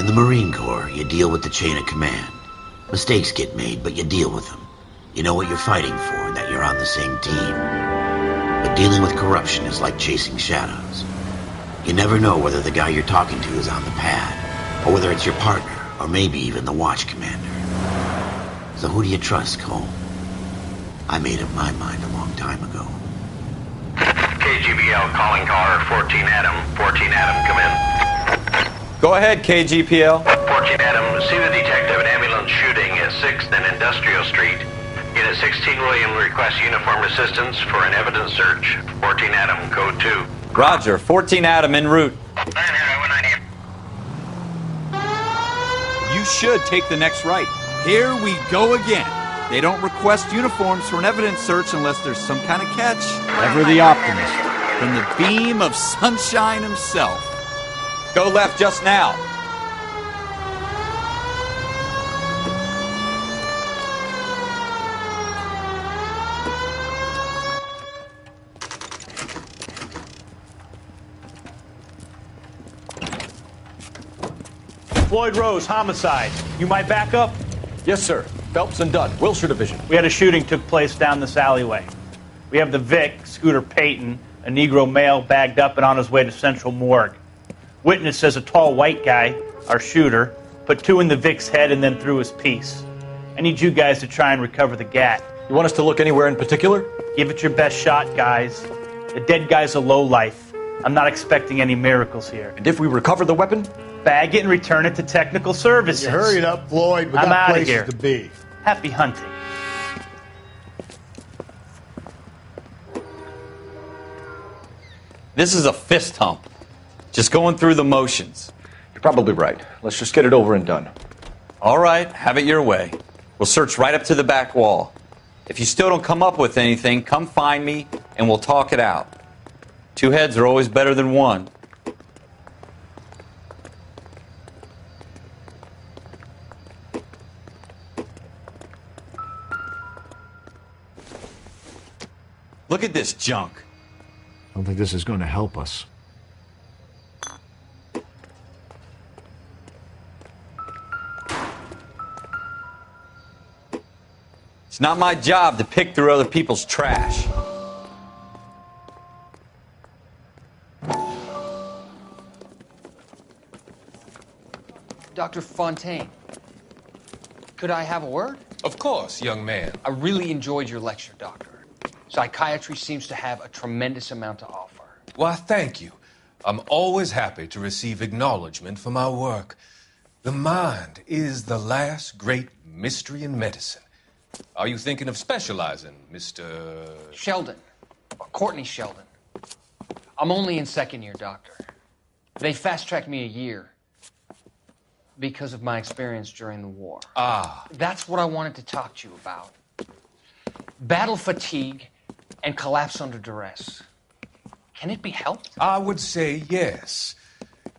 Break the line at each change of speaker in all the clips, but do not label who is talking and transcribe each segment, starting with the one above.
In the Marine Corps, you deal with the chain of command. Mistakes get made, but you deal with them. You know what you're fighting for and that you're on the same team. But dealing with corruption is like chasing shadows. You never know whether the guy you're talking to is on the pad, or whether it's your partner, or maybe even the watch commander. So who do you trust, Cole? I made up my mind a long time ago.
KGBL calling caller 14 Adam. 14 Adam, come in.
Go ahead, KGPL.
14 Adam, see the detective an ambulance shooting at 6th and Industrial Street. Unit 16 William requests uniform assistance for an evidence search. 14 Adam, code 2.
Roger, 14 Adam en route.
You should take the next right. Here we go again. They don't request uniforms for an evidence search unless there's some kind of catch. Ever the optimist. From the beam of sunshine himself.
Go left just now.
Floyd Rose, homicide. You might back up?
Yes, sir. Phelps and Dunn, Wilshire Division.
We had a shooting took place down this alleyway. We have the Vic, Scooter Payton, a Negro male bagged up and on his way to Central Morgue. Witness says a tall white guy, our shooter, put 2 in the Vic's head and then threw his piece. I need you guys to try and recover the gat.
You want us to look anywhere in particular?
Give it your best shot, guys. The dead guy's a lowlife. I'm not expecting any miracles here.
And if we recover the weapon?
Bag it and return it to technical services.
You hurried up, Floyd. We
I'm
got
outta
places
here.
to be.
Happy hunting.
This is a fist hump. Just going through the motions.
You're probably right. Let's just get it over and done.
All right, have it your way. We'll search right up to the back wall. If you still don't come up with anything, come find me and we'll talk it out. 2 heads are always better than 1. Look at this junk.
I don't think this is going to help us.
It's not my job to pick through other people's trash.
Dr. Fontaine, could I have a word?
Of course, young man.
I really enjoyed your lecture, Doctor. Psychiatry seems to have a tremendous amount to offer.
Why, thank you. I'm always happy to receive acknowledgement for my work. The mind is the last great mystery in medicine. Are you thinking of specializing, Mr.
Sheldon, or Courtney Sheldon. I'm only in 2nd year, Doctor. They fast-tracked me a year because of my experience during the war.
Ah.
That's what I wanted to talk to you about. Battle fatigue and collapse under duress. Can it be helped?
I would say yes,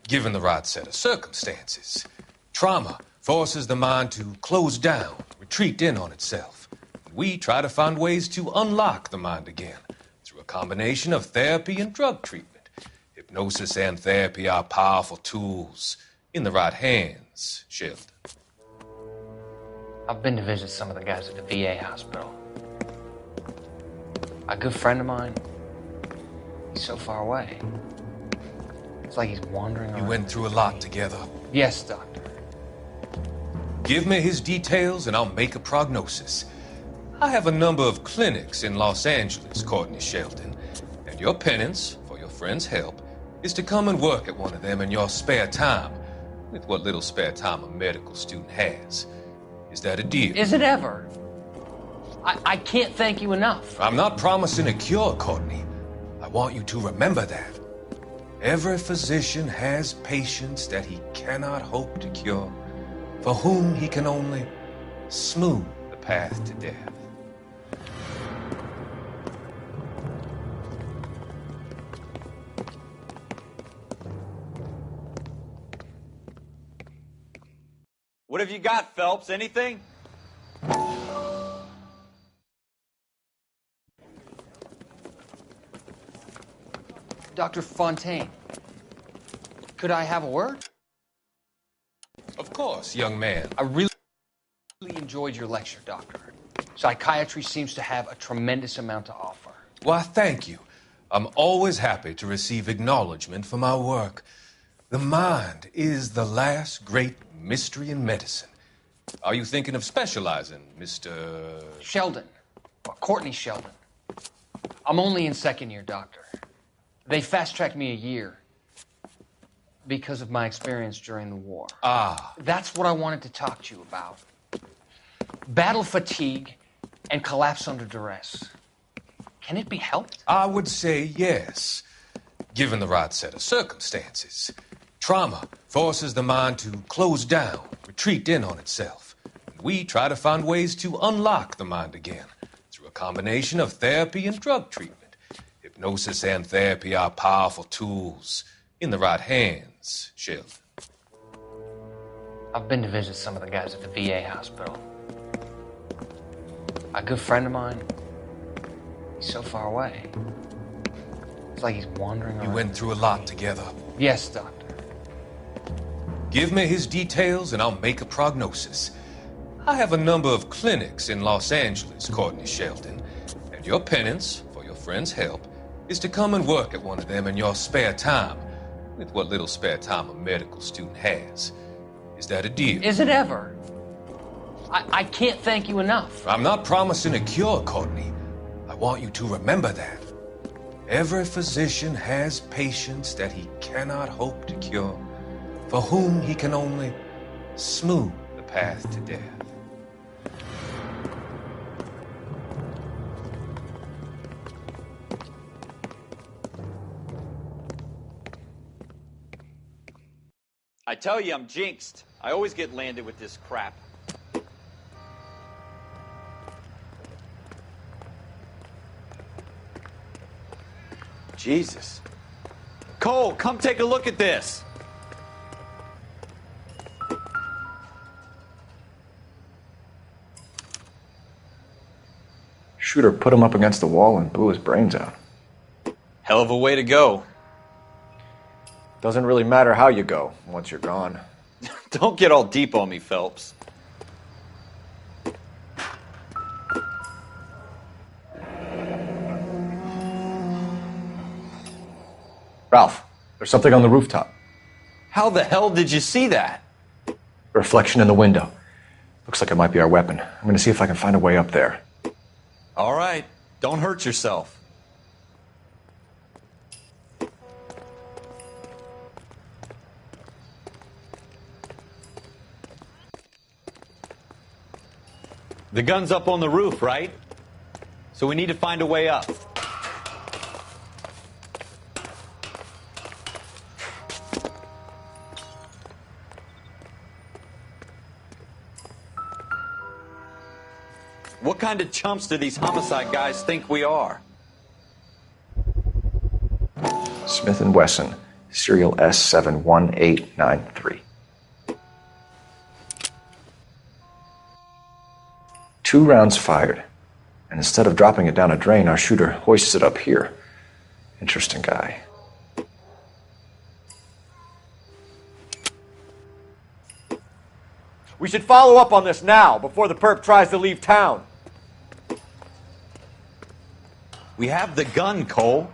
given the right set of circumstances. Trauma forces the mind to close down, retreat in on itself. We try to find ways to unlock the mind again through a combination of therapy and drug treatment. Hypnosis and therapy are powerful tools in the right hands, Sheldon.
I've been to visit some of the guys at the VA hospital. A good friend of mine, he's so far away. It's like he's wandering around.
You went through a lot together.
Yes, Doctor.
Give me his details and I'll make a prognosis. I have a number of clinics in Los Angeles, Courtney Sheldon, and your penance, for your friend's help, is to come and work at one of them in your spare time, with what little spare time a medical student has. Is that a deal?
Is it ever? I can't thank you enough.
I'm not promising a cure, Courtney. I want you to remember that. Every physician has patients that he cannot hope to cure, for whom he can only smooth the path to death.
What have you got, Phelps? Anything?
Dr. Fontaine, could I have a word?
course, young man.
I really enjoyed your lecture, Doctor. Psychiatry seems to have a tremendous amount to offer.
Why, thank you. I'm always happy to receive acknowledgement for my work. The mind is the last great mystery in medicine. Are you thinking of specializing, Mr.
Sheldon. Courtney Sheldon. I'm only in second year, Doctor. They fast-tracked me a year because of my experience during the war.
Ah.
That's what I wanted to talk to you about. Battle fatigue and collapse under duress. Can it be helped?
I would say yes, given the right set of circumstances. Trauma forces the mind to close down, retreat in on itself. We try to find ways to unlock the mind again through a combination of therapy and drug treatment. Hypnosis and therapy are powerful tools in the right hands, Sheldon.
I've been to visit some of the guys at the VA hospital. A good friend of mine, he's so far away. It's like he's wandering around.
You went through a lot together.
Yes, Doctor.
Give me his details and I'll make a prognosis. I have a number of clinics in Los Angeles, Courtney Sheldon, and your penance, for your friend's help, is to come and work at one of them in your spare time, with what little spare time a medical student has. Is that a deal?
Is it ever? I can't thank you enough.
I'm not promising a cure, Courtney. I want you to remember that. Every physician has patients that he cannot hope to cure, for whom he can only smooth the path to death.
I tell you, I'm jinxed. I always get landed with this crap. Jesus. Cole, come take a look at this.
Shooter put him up against the wall and blew his brains out.
Hell of a way to go.
Doesn't really matter how you go once you're gone.
Don't get all deep on me, Phelps.
Ralph, there's something on the rooftop.
How the hell did you see that?
A reflection in the window. Looks like it might be our weapon. I'm going to see if I can find a way up there.
All right. Don't hurt yourself. The gun's up on the roof, right? So we need to find a way up. What kind of chumps do these homicide guys think we are?
Smith & Wesson, serial S71893. 2 rounds fired, and instead of dropping it down a drain, our shooter hoists it up here. Interesting guy.
We should follow up on this now, before the perp tries to leave town.
We have the gun, Cole.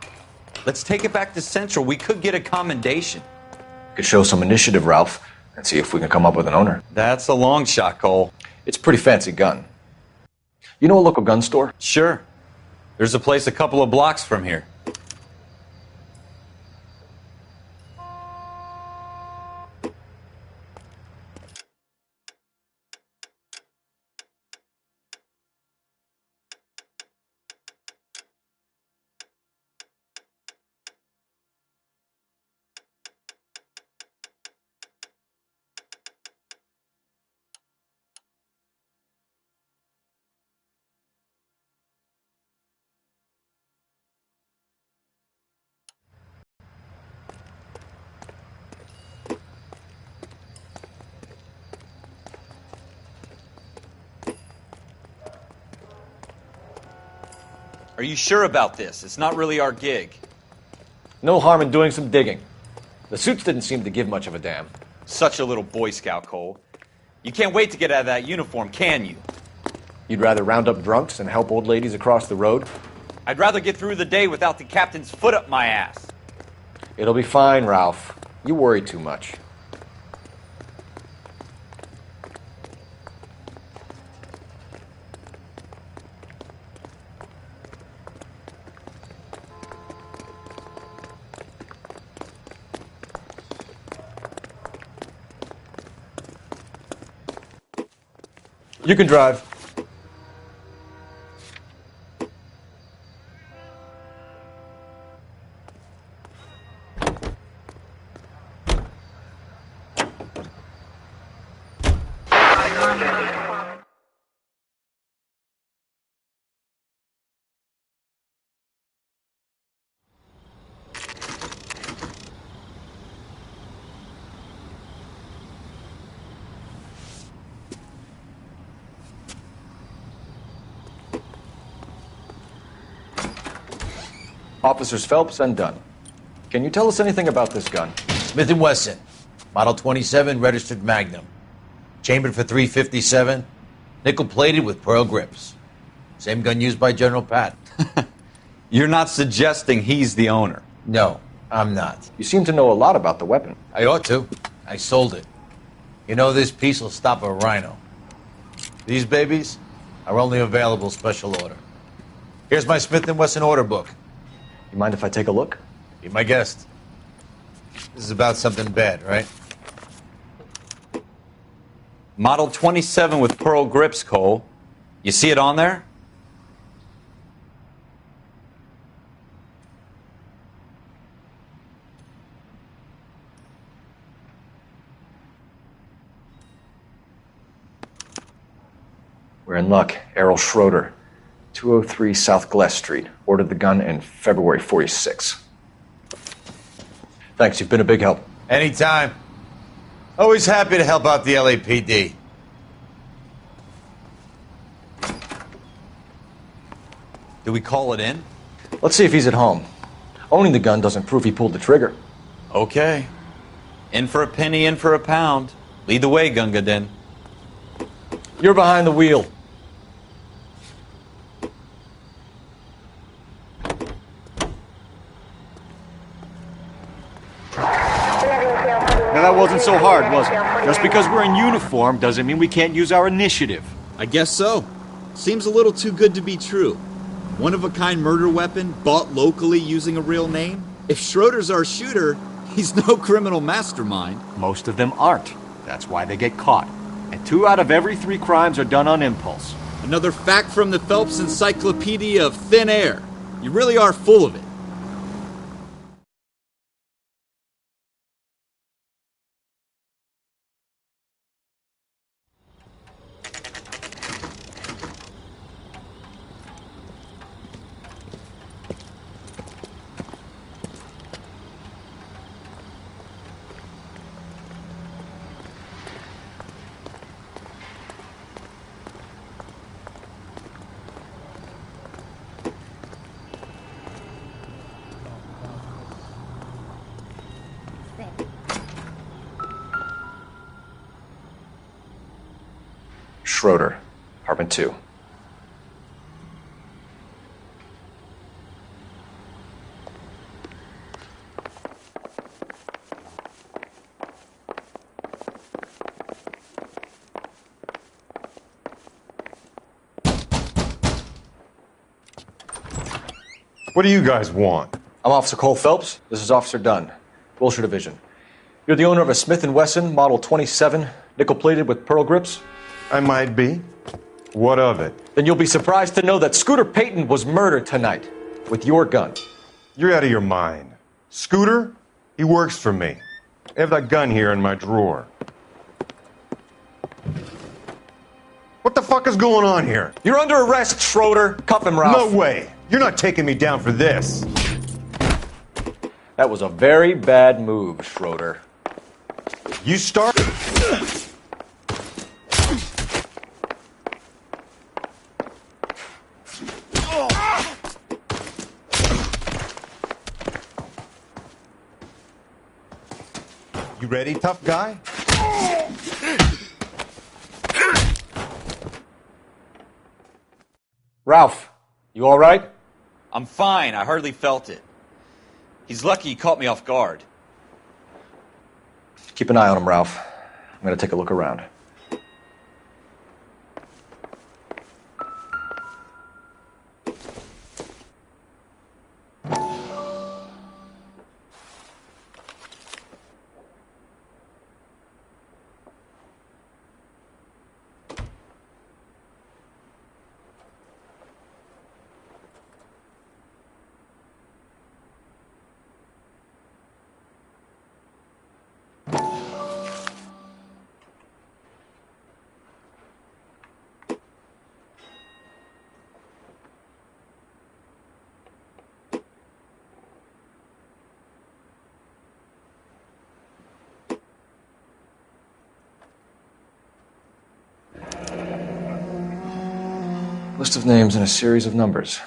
Let's take it back to Central. We could get a commendation.
Could show some initiative, Ralph, and see if we can come up with an owner.
That's a long shot, Cole.
It's a pretty fancy gun. You know a local gun store?
Sure. There's a place a couple of blocks from here. Are you sure about this? It's not really our gig.
No harm in doing some digging. The suits didn't seem to give much of a damn.
Such a little Boy Scout, Cole. You can't wait to get out of that uniform, can you?
You'd rather round up drunks and help old ladies across the road?
I'd rather get through the day without the captain's foot up my ass.
It'll be fine, Ralph. You worry too much. You can drive. Officers Phelps and Dunn. Can you tell us anything about this gun?
Smith & Wesson, Model 27, registered Magnum. Chambered for .357, nickel-plated with pearl grips. Same gun used by General Patton.
You're not suggesting he's the owner?
No, I'm not.
You seem to know a lot about the weapon.
I ought to. I sold it. You know, this piece will stop a rhino. These babies are only available special order. Here's my Smith & Wesson order book.
You mind if I take a look?
Be my guest. This is about something bad, right?
Model 27 with pearl grips, Cole. You see it on there?
We're in luck. Errol Schroeder, 203 South Glass Street. Ordered the gun in February '46. Thanks, you've been a big help.
Anytime. Always happy to help out the LAPD.
Do we call it in?
Let's see if he's at home. Owning the gun doesn't prove he pulled the trigger.
Okay. In for a penny, in for a pound. Lead the way, Gunga Din.
You're behind the wheel.
Now that wasn't so hard, was it? Just because we're in uniform doesn't mean we can't use our initiative.
I guess so. Seems a little too good to be true. One-of-a-kind murder weapon bought locally using a real name? If Schroeder's our shooter, he's no criminal mastermind.
Most of them aren't. That's why they get caught. And 2 out of every 3 crimes are done on impulse.
Another fact from the Phelps Encyclopedia of Thin Air. You really are full of it.
Schroeder, apartment 2.
What do you guys want?
I'm Officer Cole Phelps. This is Officer Dunn, Wilshire Division. You're the owner of a Smith & Wesson Model 27, nickel-plated with pearl grips?
I might be. What of it?
Then you'll be surprised to know that Scooter Payton was murdered tonight with your gun.
You're out of your mind. Scooter? He works for me. I have that gun here in my drawer. What the fuck is going on here?
You're under arrest, Schroeder. Cuff him, Ralph.
No way. You're not taking me down for this.
That was a very bad move, Schroeder.
You start. You ready, tough guy?
Ralph, you all right?
I'm fine. I hardly felt it. He's lucky he caught me off guard.
Keep an eye on him, Ralph. I'm going to take a look around. List of names and a series of numbers.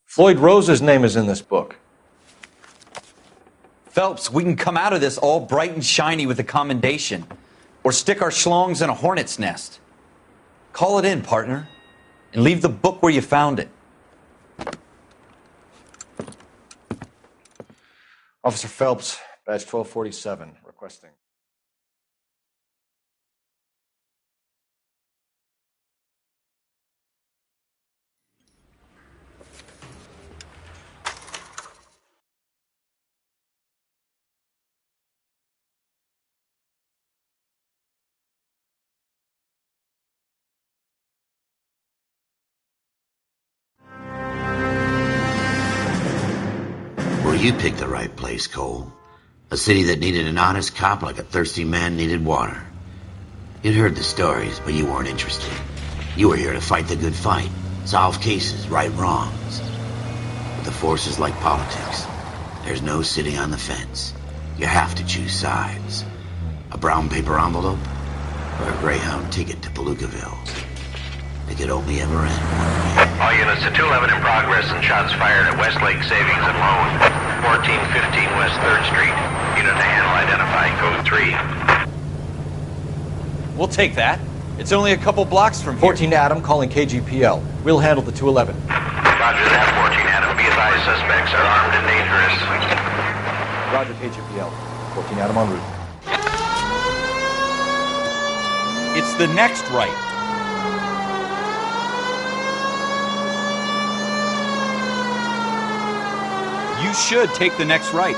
Floyd Rose's name is in this book.
Phelps, we can come out of this all bright and shiny with a commendation. Or stick our schlongs in a hornet's nest. Call it in, partner. And leave the book where you found it.
Officer Phelps, badge 1247, requesting.
Well, you picked the right place, Cole. A city that needed an honest cop like a thirsty man needed water. You'd heard the stories, but you weren't interested. You were here to fight the good fight, solve cases, right wrongs. But the force is like politics. There's no sitting on the fence. You have to choose sides. A brown paper envelope or a Greyhound ticket to Palookaville. It could only ever end one way.
All units to 211 in progress and shots fired at Westlake Savings and Loan, 1415 West 3rd Street. Unit to handle identify code 3.
We'll take that. It's only a couple blocks from here.
14 Adam calling KGPL. We'll handle the 211.
Roger that, 14 Adam. Be advised, suspects are armed and dangerous.
Roger, KGPL. 14 Adam en route.
It's the next right. You should take the next right.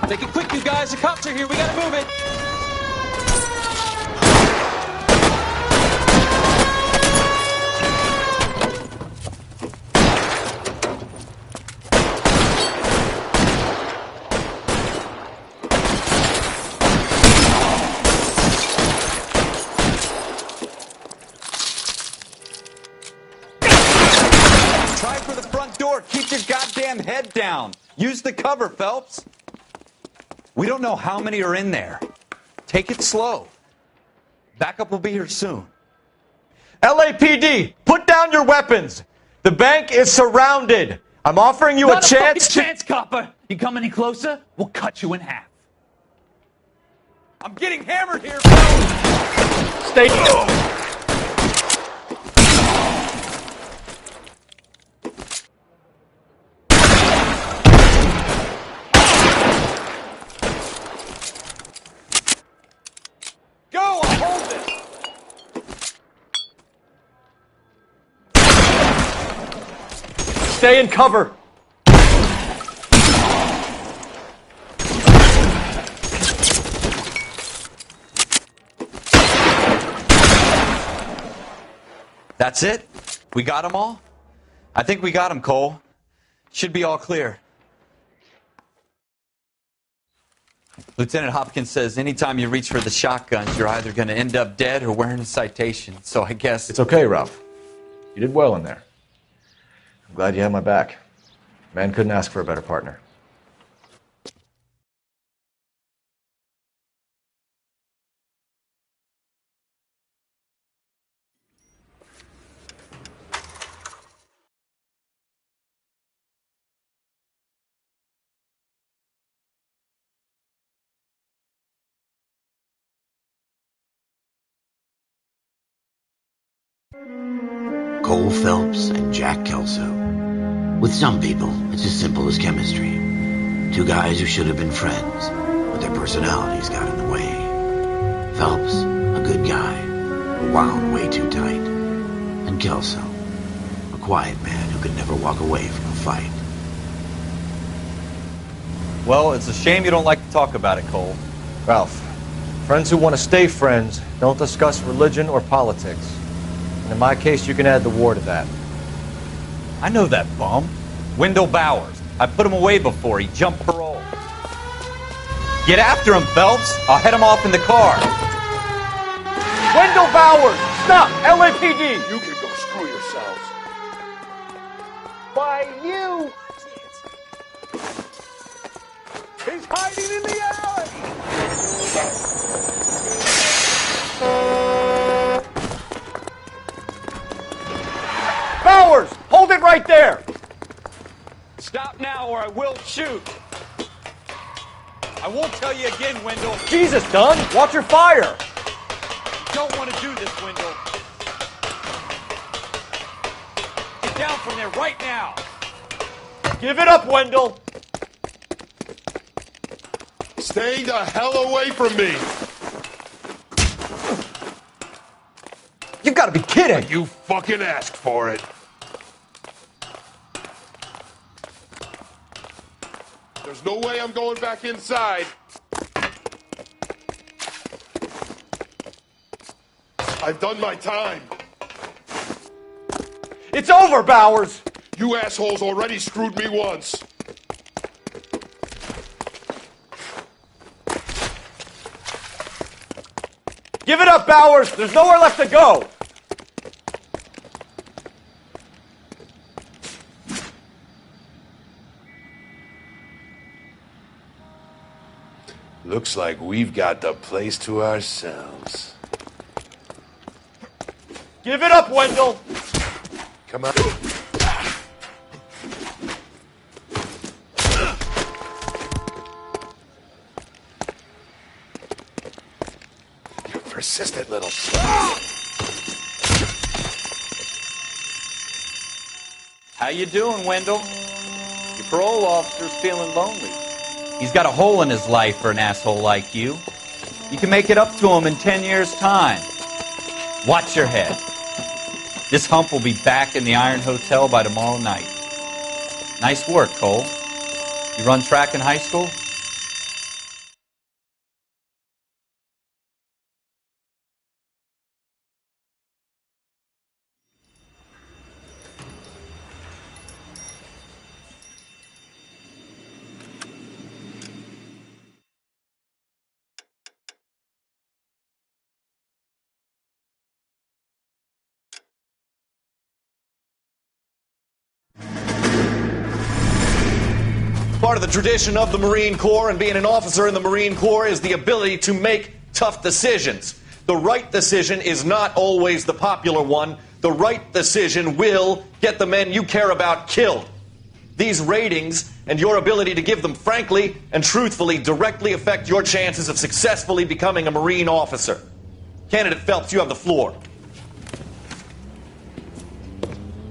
Take it quick, you guys. The cops are here. We gotta move it.
Try for the front door. Keep your goddamn head down. Use the cover, Phelps. We don't know how many are in there. Take it slow. Backup will be here soon.
LAPD, put down your weapons. The bank is surrounded. I'm offering you
Not
a chance to...
chance, copper. You come any closer, we'll cut you in half.
I'm getting hammered here, Phelps.
Stay...
Go, I'll hold this.
Stay in cover.
That's it? We got them all? I think we got them, Cole. Should be all clear. Lieutenant Hopkins says anytime you reach for the shotguns, you're either going to end up dead or wearing a citation. So I guess...
It's okay, Ralph. You did well in there. I'm glad you had my back. Man couldn't ask for a better partner.
Cole Phelps and Jack Kelso. With some people, it's as simple as chemistry. Two guys who should have been friends, but their personalities got in the way. Phelps, a good guy, but wound way too tight. And Kelso, a quiet man who could never walk away from a fight.
Well, it's a shame you don't like to talk about it, Cole.
Ralph, friends who want to stay friends don't discuss religion or politics. And in my case, you can add the war to that.
I know that bum. Wendell Bowers. I put him away before. He jumped parole. Get after him, Phelps. I'll head him off in the car.
Wendell Bowers! Stop! LAPD! You can go screw yourselves.
Why, you! He's hiding in the alley!
Bowers! Hold it right there!
Stop now or I will shoot.
I won't tell you again, Wendell.
Jesus, Dunn! Watch your fire!
You don't want to do this, Wendell. Get down from there right now.
Give it up, Wendell!
Stay the hell away from me!
You've got to be kidding!
You fucking asked for it. There's no way I'm going back inside. I've done my time.
It's over, Bowers!
You assholes already screwed me once.
Give it up, Bowers! There's nowhere left to go!
Looks like we've got the place to ourselves.
Give it up, Wendell!
Come on. You persistent little slut.
How you doing, Wendell? Your parole officer's feeling lonely. He's got a hole in his life for an asshole like you. You can make it up to him in 10 years' time. Watch your head. This hump will be back in the Iron Hotel by tomorrow night. Nice work, Cole. You run track in high school?
Part of the tradition of the Marine Corps and being an officer in the Marine Corps is the ability to make tough decisions. The right decision is not always the popular one. The right decision will get the men you care about killed. These ratings and your ability to give them frankly and truthfully directly affect your chances of successfully becoming a Marine officer. Candidate Phelps, you have the floor.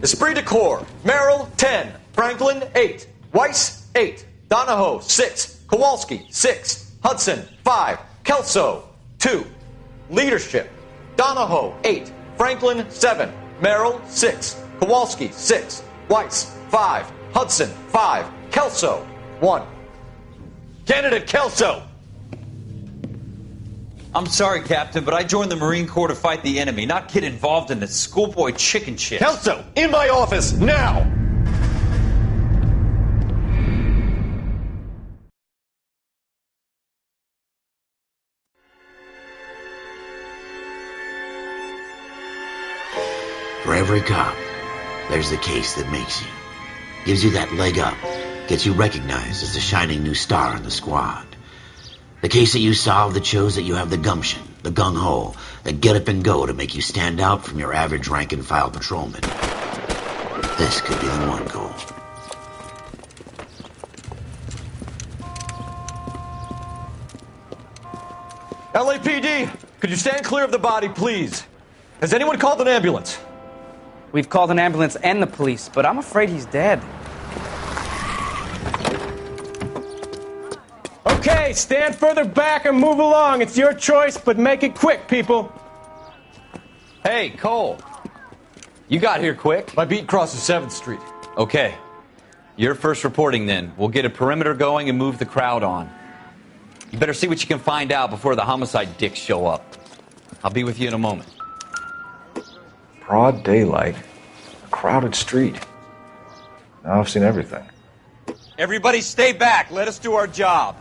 Esprit de Corps, Merrill, 10. Franklin, 8. Weiss, 8. Donahoe, 6. Kowalski, 6. Hudson, 5. Kelso, 2. Leadership, Donahoe, 8. Franklin, 7. Merrill, 6. Kowalski, 6. Weiss, 5. Hudson, 5. Kelso, 1. Candidate Kelso.
I'm sorry, Captain, but I joined the Marine Corps to fight the enemy, not get involved in this schoolboy chicken shit.
Kelso, in my office, now!
For every cop, there's the case that makes you. Gives you that leg up. Gets you recognized as the shining new star in the squad. The case that you solve that shows that you have the gumption, the gung-ho, the get up and go to make you stand out from your average rank-and-file patrolman. This could be the one, Cole.
LAPD, could you stand clear of the body, please? Has anyone called an ambulance?
We've called an ambulance and the police, but I'm afraid he's dead.
Okay, stand further back and move along. It's your choice, but make it quick, people.
Hey, Cole. You got here quick.
My beat crosses 7th Street.
Okay. You're first reporting then. We'll get a perimeter going and move the crowd on. You better see what you can find out before the homicide dicks show up. I'll be with you in a moment.
Broad daylight. A crowded street. Now I've seen everything.
Everybody stay back. Let us do our job.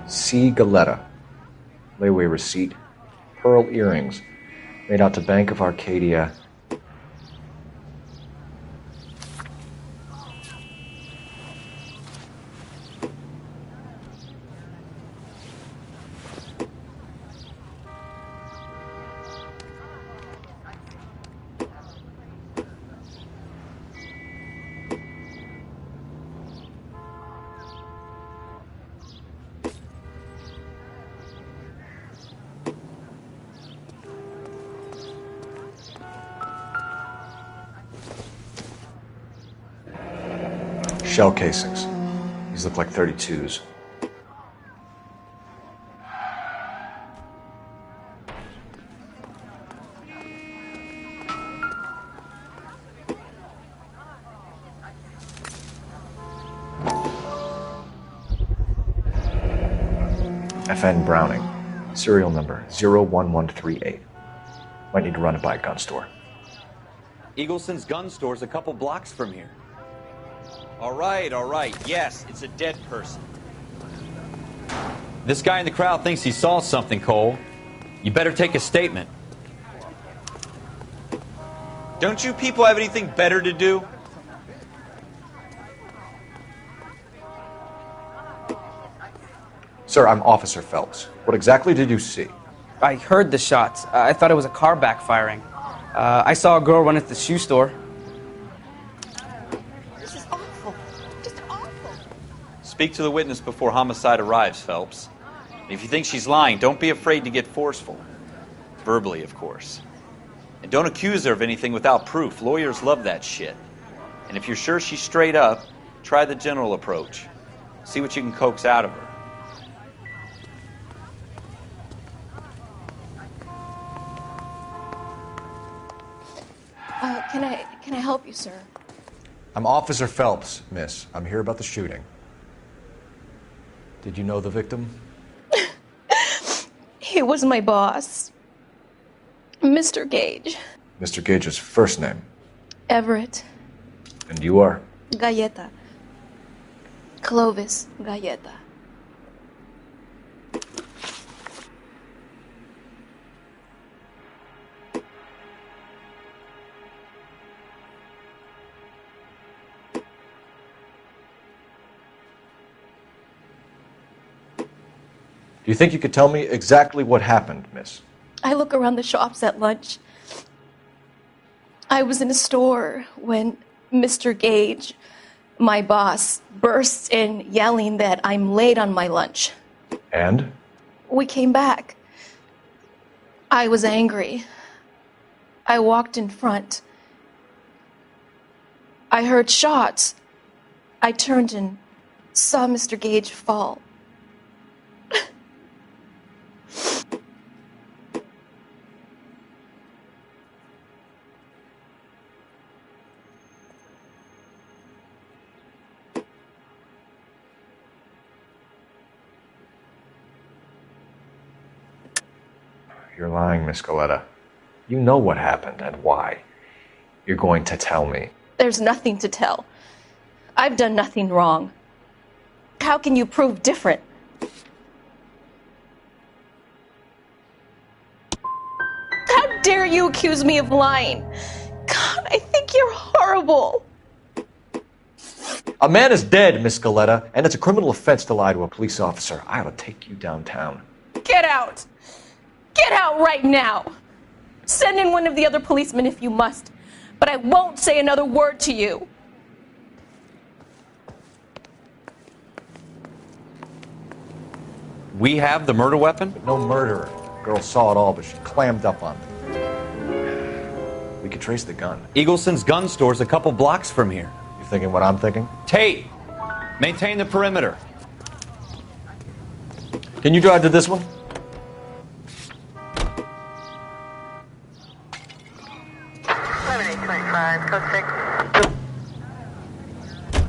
C. Galetta. Layaway receipt. Pearl earrings. Made out to Bank of Arcadia. Shell casings. These look like 32s. FN Browning. Serial number 01138. Might need to run it by a gun store.
Eagleson's gun store's a couple blocks from here. All right. Yes, it's a dead person.
This guy in the crowd thinks he saw something, Cole. You better take a statement.
Don't you people have anything better to do?
Sir, I'm Officer Phelps. What exactly did you see?
I heard the shots. I thought it was a car backfiring. I saw a girl run at the shoe store.
This is awful. Just awful.
Speak to the witness before homicide arrives, Phelps. If you think she's lying, don't be afraid to get forceful. Verbally, of course. And don't accuse her of anything without proof. Lawyers love that shit. And if you're sure she's straight up, try the general approach. See what you can coax out of her.
Can I help you, sir?
I'm Officer Phelps, miss. I'm here about the shooting. Did you know the victim?
He was my boss. Mr. Gage.
Mr. Gage's first name.
Everett.
And you are?
Galleta. Clovis Galleta.
Do you think you could tell me exactly what happened, miss?
I look around the shops at lunch. I was in a store when Mr. Gage, my boss, bursts in yelling that I'm late on my lunch.
And?
We came back. I was angry. I walked in front. I heard shots. I turned and saw Mr. Gage fall.
You're lying, Miss Galletta. You know what happened and why. You're going to tell me.
There's nothing to tell. I've done nothing wrong. How can you prove different? dare you accuse me of lying? God, I think you're horrible.
A man is dead, Miss Galetta, and it's a criminal offense to lie to a police officer. I ought to take you downtown.
Get out. Get out right now. Send in one of the other policemen if you must, but I won't say another word to you.
We have the murder weapon?
But no murderer. Girl saw it all, but she clammed up on it. We could trace the gun.
Eagleson's gun store's a couple blocks from here.
You thinking what I'm thinking?
Tate, maintain the perimeter.
Can you drive to this one?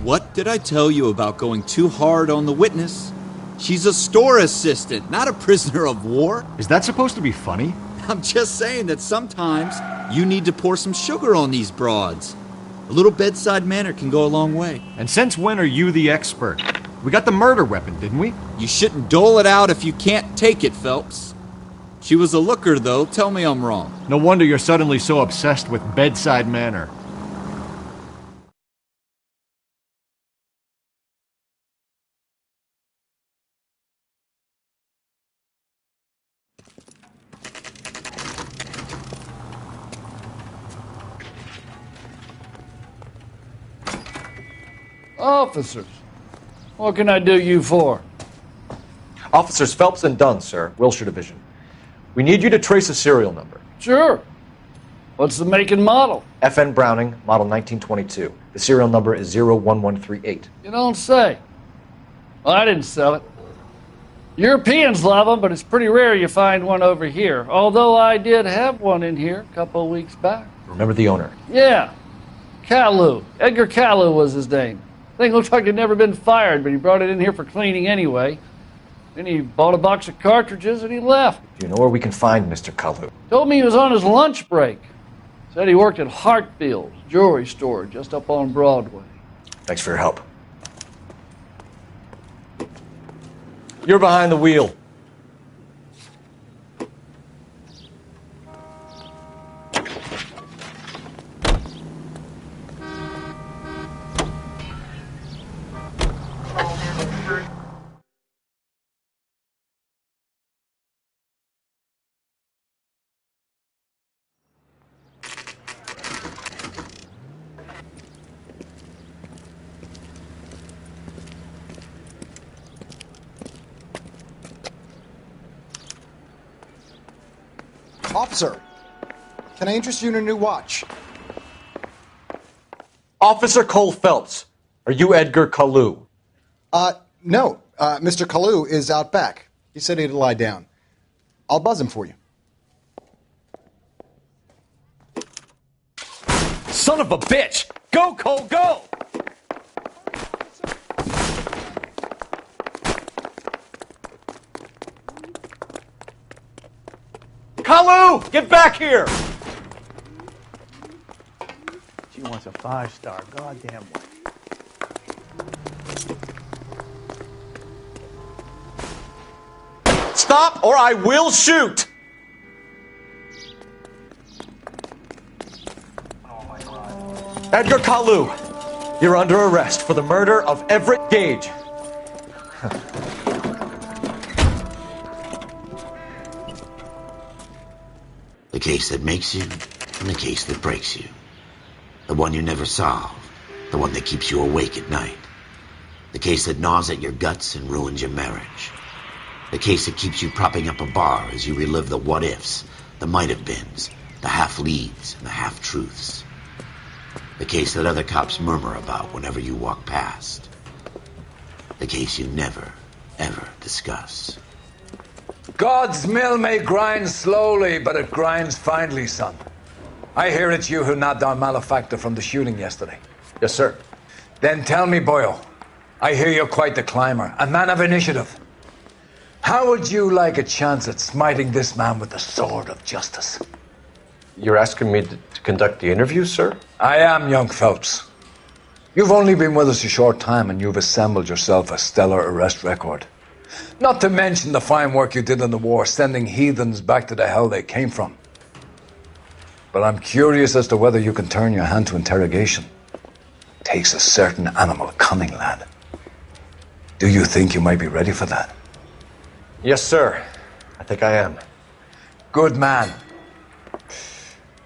What did I tell you about going too hard on the witness? She's a store assistant, not a prisoner of war.
Is that supposed to be funny?
I'm just saying that sometimes you need to pour some sugar on these broads. A little bedside manner can go a long way.
And since when are you the expert? We got the murder weapon, didn't we?
You shouldn't dole it out if you can't take it, Phelps. She was a looker, though. Tell me I'm wrong.
No wonder you're suddenly so obsessed with bedside manner.
Officers, what can I do you for?
Officers Phelps and Dunn, sir, Wilshire Division. We need you to trace a serial number.
Sure. What's the make and model?
FN Browning, model 1922. The serial number is 01138.
You don't say. Well, I didn't sell it. Europeans love them, but it's pretty rare you find one over here. Although I did have one in here a couple of weeks back.
Remember the owner?
Yeah. Caillou. Edgar Caillou was his name. Thing looked like he'd never been fired, but he brought it in here for cleaning anyway. Then he bought a box of cartridges and he left.
Do you know where we can find Mr. Caillou?
Told me he was on his lunch break. Said he worked at Hartfield's jewelry store just up on Broadway.
Thanks for your help. You're behind the wheel.
Officer, can I interest you in a new watch?
Officer Cole Phelps, are you Edgar Caillou?
No. Mr. Caillou is out back. He said he'd lie down. I'll buzz him for you.
Son of a bitch! Go, Cole, go!
Caillou, get back here!
She wants a 5-star goddamn one.
Stop or I will shoot! Edgar Caillou, you're under arrest for the murder of Everett Gage.
The case that makes you and the case that breaks you. The one you never solve. The one that keeps you awake at night. The case that gnaws at your guts and ruins your marriage. The case that keeps you propping up a bar as you relive the what-ifs, the might-have-beens, the half-leads, and the half-truths. The case that other cops murmur about whenever you walk past. The case you never, ever discuss.
God's mill may grind slowly, but it grinds finely, son. I hear it's you who nabbed our malefactor from the shooting yesterday.
Yes, sir.
Then tell me, boyo, I hear you're quite the climber, a man of initiative. How would you like a chance at smiting this man with the sword of justice?
You're asking me to conduct the interview, sir?
I am, young Phelps. You've only been with us a short time and you've assembled yourself a stellar arrest record. Not to mention the fine work you did in the war, sending heathens back to the hell they came from. but I'm curious as to whether you can turn your hand to interrogation. Takes a certain animal cunning, lad. Do you think you might be ready for that?
Yes, sir. I think I am.
Good man.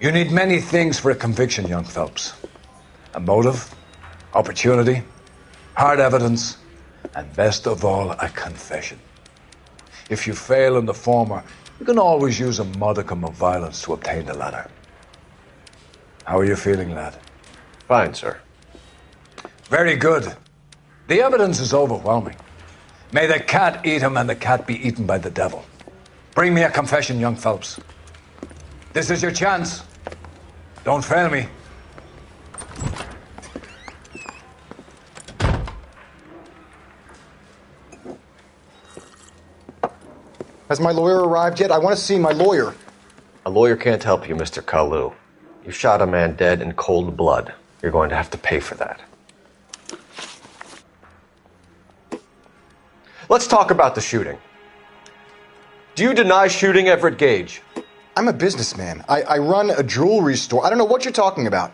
You need many things for a conviction, young Phelps. A motive, opportunity, hard evidence, and best of all, a confession. If you fail in the former, you can always use a modicum of violence to obtain the latter. How are you feeling, lad?
Fine, sir.
Very good. The evidence is overwhelming. May the cat eat him and the cat be eaten by the devil. Bring me a confession, young Phelps. This is your chance. Don't fail me.
Has my lawyer arrived yet? I want to see my lawyer.
A lawyer can't help you, Mr. Kalu. You shot a man dead in cold blood. You're going to have to pay for that. Let's talk about the shooting. Do you deny shooting Everett Gage?
I'm a businessman. I run a jewelry store. I don't know what you're talking about.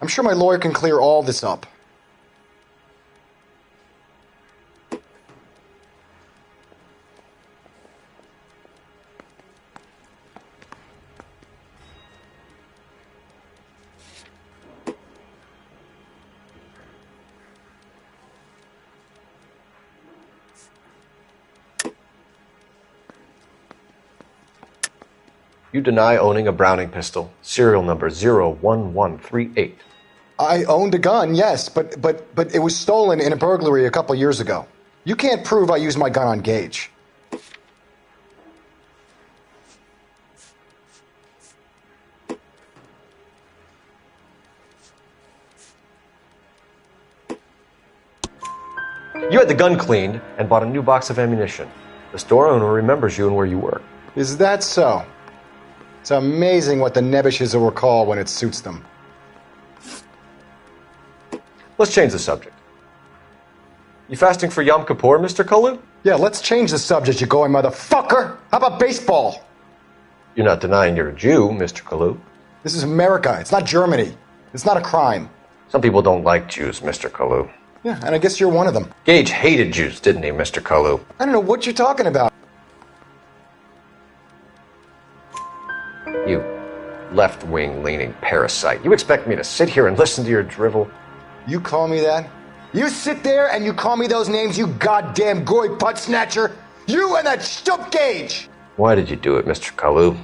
I'm sure my lawyer can clear all this up.
You deny owning a Browning pistol, serial number 01138.
I owned a gun, yes, but it was stolen in a burglary a couple years ago. You can't prove I used my gun on Gage.
You had the gun cleaned and bought a new box of ammunition. The store owner remembers you and where you were.
Is that so? It's amazing what the Nebishes will recall when it suits them.
Let's change the subject. You fasting for Yom Kippur, Mr. Kalu?
Yeah, let's change the subject, you going motherfucker. How about baseball?
You're not denying you're a Jew, Mr. Kalu.
This is America. It's not Germany. It's not a crime.
Some people don't like Jews, Mr. Kalu.
Yeah, and I guess you're one of them.
Gage hated Jews, didn't he, Mr. Kalu?
I don't know what you're talking about.
You left-wing leaning parasite. You expect me to sit here and listen to your drivel?
You call me that? You sit there and you call me those names, you goddamn goy putt snatcher? You and that stup Gage!
Why did you do it, Mr. Kalu?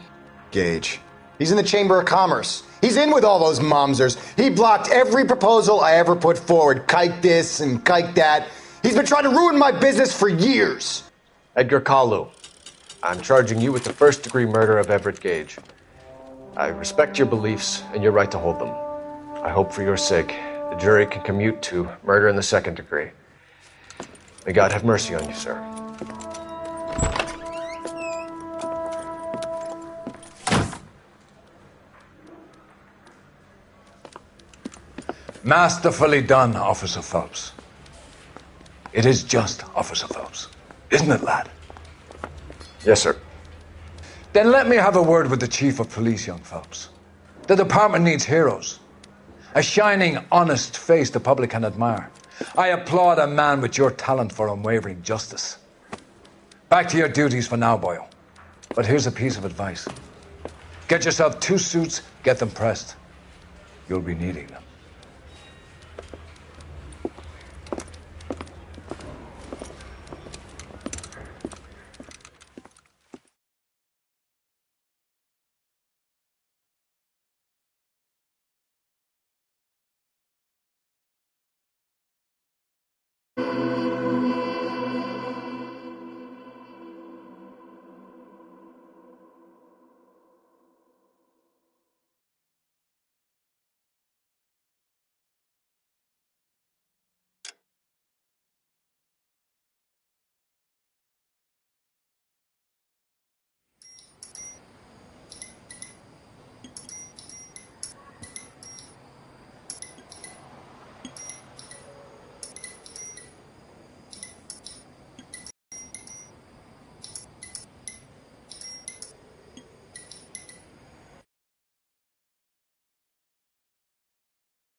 Gage. He's in the Chamber of Commerce. He's in with all those momsers. He blocked every proposal I ever put forward. Kike this and kike that. He's been trying to ruin my business for years.
Edgar Kalu, I'm charging you with the first-degree murder of Everett Gage. I respect your beliefs and your right to hold them. I hope for your sake the jury can commute to murder in the second degree. May God have mercy on you, sir.
Masterfully done, Officer Phelps. It is just Officer Phelps, isn't it, lad?
Yes, sir.
Then let me have a word with the Chief of Police, young Phelps. The department needs heroes. A shining, honest face the public can admire. I applaud a man with your talent for unwavering justice. Back to your duties for now, Boyle. But here's a piece of advice. Get yourself 2 suits, get them pressed. You'll be needing them.